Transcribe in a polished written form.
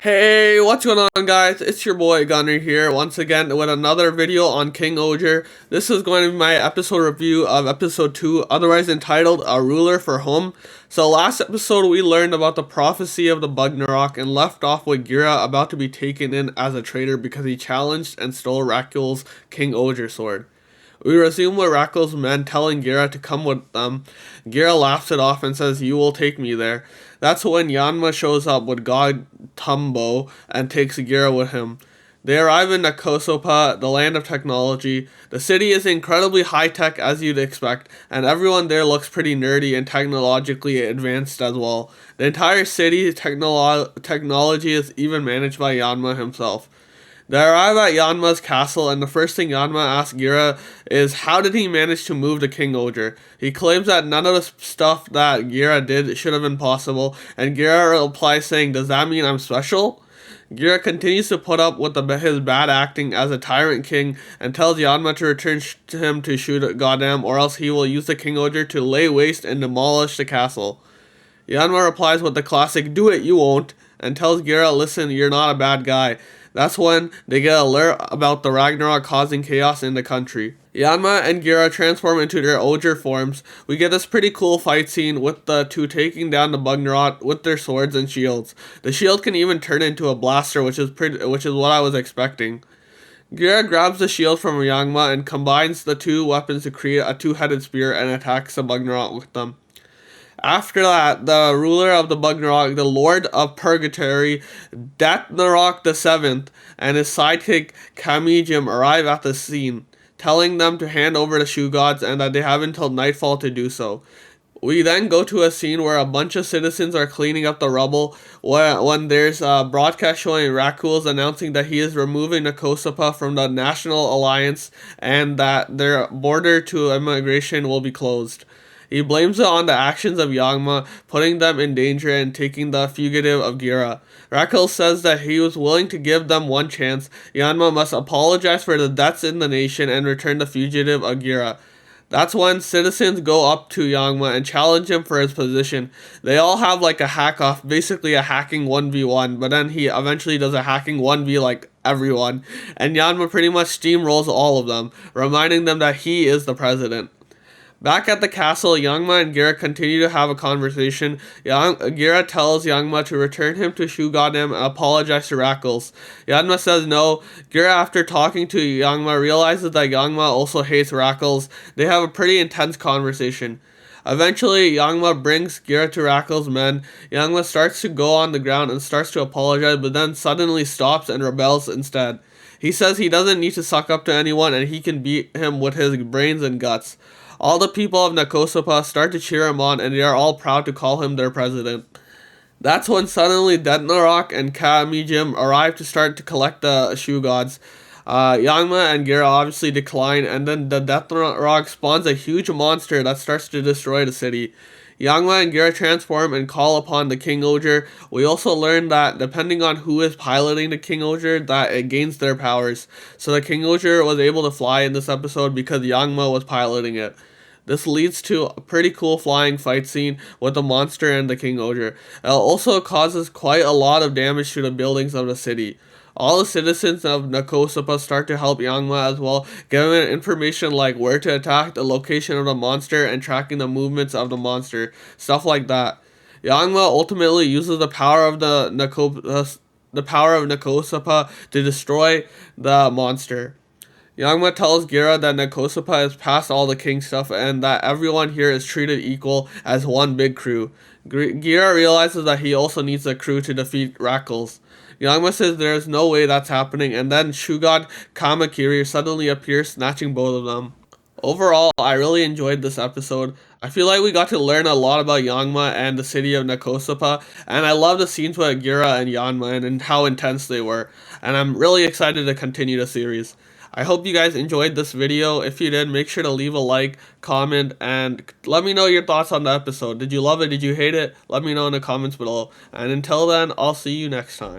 Hey, what's going on guys? It's your boy Gunner here once again with another video on KingOhger. This is going to be my episode review of episode 2, otherwise entitled A Ruler for Home. So last episode we learned about the prophecy of the Bugnarok and left off with Gira about to be taken in as a traitor because he challenged and stole Rakul's KingOhger sword. We resume with Rakul's men telling Gira to come with them. Gira laughs it off and says, "You will take me there." That's when Yanma shows up with God Tumbo and takes Gira with him. They arrive in Nakosopa, the land of technology. The city is incredibly high-tech as you'd expect, and everyone there looks pretty nerdy and technologically advanced as well. The entire city's technology is even managed by Yanma himself. They arrive at Yanma's castle, and the first thing Yanma asks Gira is how did he manage to move the KingOhger? He claims that none of the stuff that Gira did should have been possible, and Gira replies saying, "Does that mean I'm special?" Gira continues to put up with his bad acting as a tyrant king and tells Yanma to return to him to shoot goddamn, or else he will use the KingOhger to lay waste and demolish the castle. Yanma replies with the classic, "Do it, you won't," and tells Gira, "Listen, you're not a bad guy." That's when they get alert about the Ragnarok causing chaos in the country. Yanma and Gira transform into their Ohger forms. We get this pretty cool fight scene with the two taking down the Bugnarok with their swords and shields. The shield can even turn into a blaster, which is what I was expecting. Gira grabs the shield from Yanma and combines the two weapons to create a two-headed spear and attacks the Bugnarok with them. After that, the ruler of the Bugnarok, the Lord of Purgatory, Dathnarok VII, and his sidekick Kamijim arrive at the scene, telling them to hand over the shoe gods and that they have until nightfall to do so. We then go to a scene where a bunch of citizens are cleaning up the rubble when there's a broadcast showing Rakul's announcing that he is removing Nakosopa from the National Alliance and that their border to immigration will be closed. He blames it on the actions of Yanma, putting them in danger and taking the fugitive of Gira. Rakul says that he was willing to give them one chance. Yanma must apologize for the deaths in the nation and return the fugitive of Gira. That's when citizens go up to Yanma and challenge him for his position. They all have like a hack off, basically a hacking 1v1, but then he eventually does a hacking 1v like everyone. And Yanma pretty much steamrolls all of them, reminding them that he is the president. Back at the castle, Yanma and Gira continue to have a conversation. Gira tells Yanma to return him to Shuganim and apologize to Rakuls. Yanma says no. Gira, after talking to Yanma, realizes that Yanma also hates Rakuls. They have a pretty intense conversation. Eventually, Yanma brings Gira to Rakul's men. Yanma starts to go on the ground and starts to apologize, but then suddenly stops and rebels instead. He says he doesn't need to suck up to anyone and he can beat him with his brains and guts. All the people of Nakosopa start to cheer him on and they are all proud to call him their president. That's when suddenly Dathnarok and Kamijim arrive to start to collect the shoe gods. Yanma and Gira obviously decline, and then the Dathnarok spawns a huge monster that starts to destroy the city. Yanma and Gira transform and call upon the KingOhger. We also learn that depending on who is piloting the KingOhger, that it gains their powers. So the KingOhger was able to fly in this episode because Yanma was piloting it. This leads to a pretty cool flying fight scene with the monster and the KingOhger. It also causes quite a lot of damage to the buildings of the city. All the citizens of Nakosopa start to help Yanma as well, giving information like where to attack, the location of the monster, and tracking the movements of the monster, stuff like that. Yanma ultimately uses the power of Nakosopa to destroy the monster. Yanma tells Gira that Nakosopa is past all the king stuff and that everyone here is treated equal as one big crew. Gira realizes that he also needs a crew to defeat Rakuls. Yanma says there is no way that's happening, and then Shugod Kamakiri suddenly appears, snatching both of them. Overall, I really enjoyed this episode. I feel like we got to learn a lot about Yanma and the city of Nakosopa, and I love the scenes with Gira and Yanma and how intense they were, and I'm really excited to continue the series. I hope you guys enjoyed this video. If you did, make sure to leave a like, comment, and let me know your thoughts on the episode. Did you love it? Did you hate it? Let me know in the comments below. And until then, I'll see you next time.